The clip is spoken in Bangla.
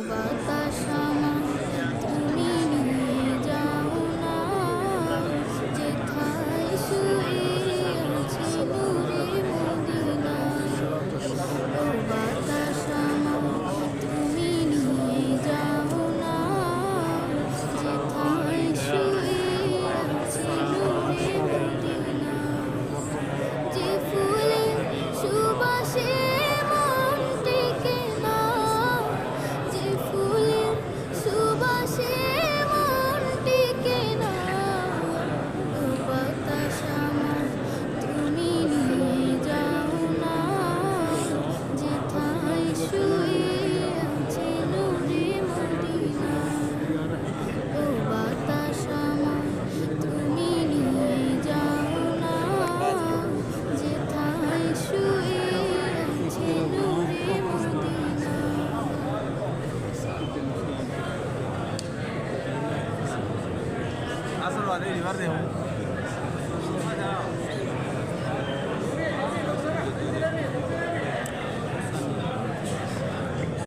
বাতাস আমার তুমি নিয়ে যাও না, যেথায় শুয়ে আছে নূরে মদিনা। ও বাতাস আমার তুমি নিয়ে যাও না, যেথায় শুয়ে আছে নূরে মদিনা। যে ফুলের সুবাসে মন টেকে না, যে ফুলের সুবাসে মন টেকে না। ও বাতাস আমার তুমি নিয়ে যাও না, যেথায় শুয়ে আছে নূরে মদিনা। ও বাতাস আমার তুমি নিয়ে যাও না, যেথায় শুয়ে আছে নূরে Medina. Asal ada di luar deh.